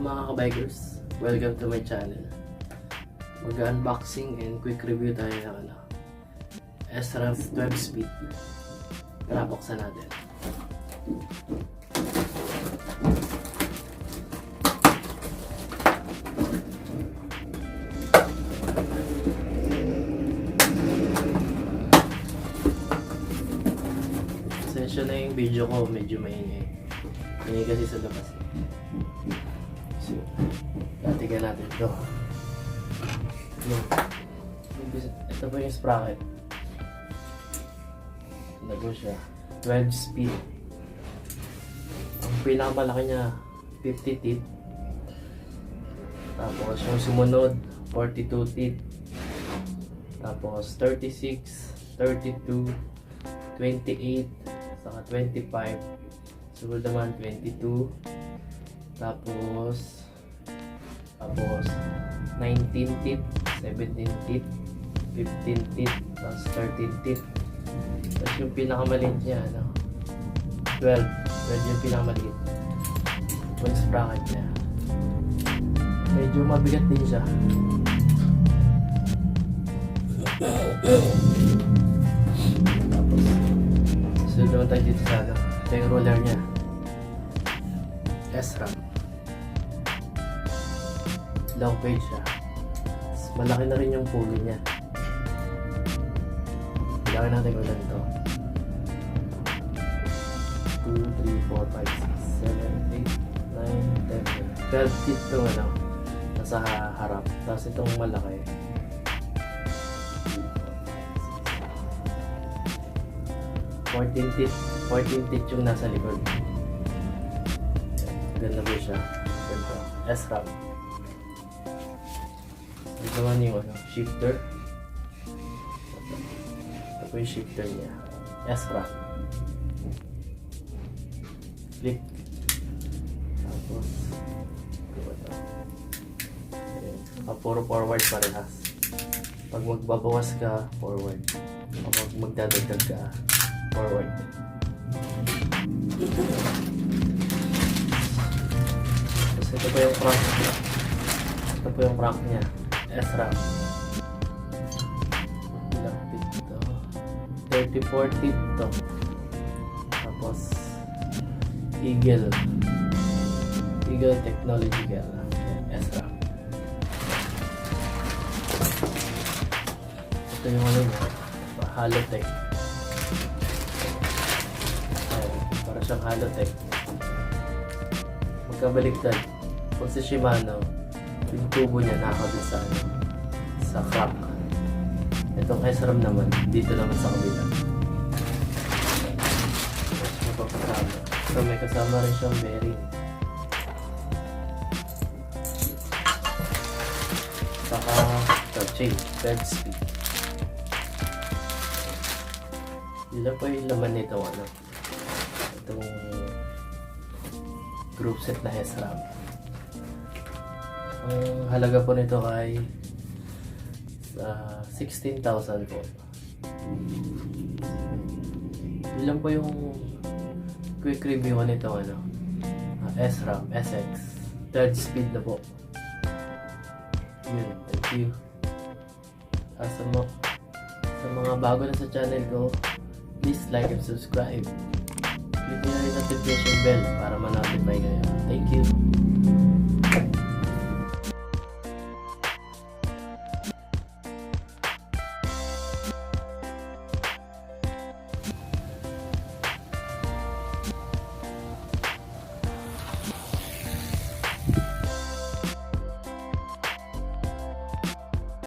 Mga kabikers, welcome to my channel. Mag-unboxing and quick review tayo ng Sram 12 speed. Tara, buksan natin. Pasensya na yung video ko, medyo maingay. Maingay kasi sa labas. So, tatigan natin ito. Ito po yung sprocket. Nago siya. 12 speed. Ang pinakamalaki niya 50 teeth. Tapos yung sumunod 42 teeth. Tapos 36, 32, 28, saka 25. Sunod naman 22. Tapos 19 teeth, 17 teeth, 15 teeth, tapos 13 teeth. Tapos yung pinakamaliit niya, 12 yung pinakamaliit. Yung sprocket niya. Medyo mabigat din siya. Tapos sunod naman tayo dito sa ito yung ruler niya. Sram. Long page siya. Malaki na rin yung pulley niya. Kailangan natin kung ilan ito. 2, 3, 4, 5, 6, 7, 8, 9, 10, 12 feet itong nasa harap. Tapos itong malaki 14 feet yung nasa likod. Ganda po siya. Ganda. Sram. Ito naman yung shifter. Ito po yung shifter niya. Sram. Click. Tapos ito. Puro forward parehas. Pag magbabawas ka, forward. Pag magdadagdag ka, forward. Ito po yung crank niya. Ito po yung crank niya. Sram. Ilang feet ito? 34 feet ito. Tapos Eagle Technology Sram. Ito yung niya. Halotech. Para siyang halotech. Magkabaliktad. Kung sa Shimano, yung tubo niya nakakabit sa crank. Itong Sram naman, dito naman sa kabila. Tapos mapapasama. So may kasama rin siyang bearing. Saka chain, 12 speed. Yun po yung laman nito, itong group set na Sram. Ang halaga po nito ay 16,000 po. Yun lang po yung quick review nito Sram SX 3rd speed na po. Yun, thank you. Sa mga bago na sa channel ko, please like and subscribe. Click nyo na yung notification bell para ma-notify kayo. Thank you.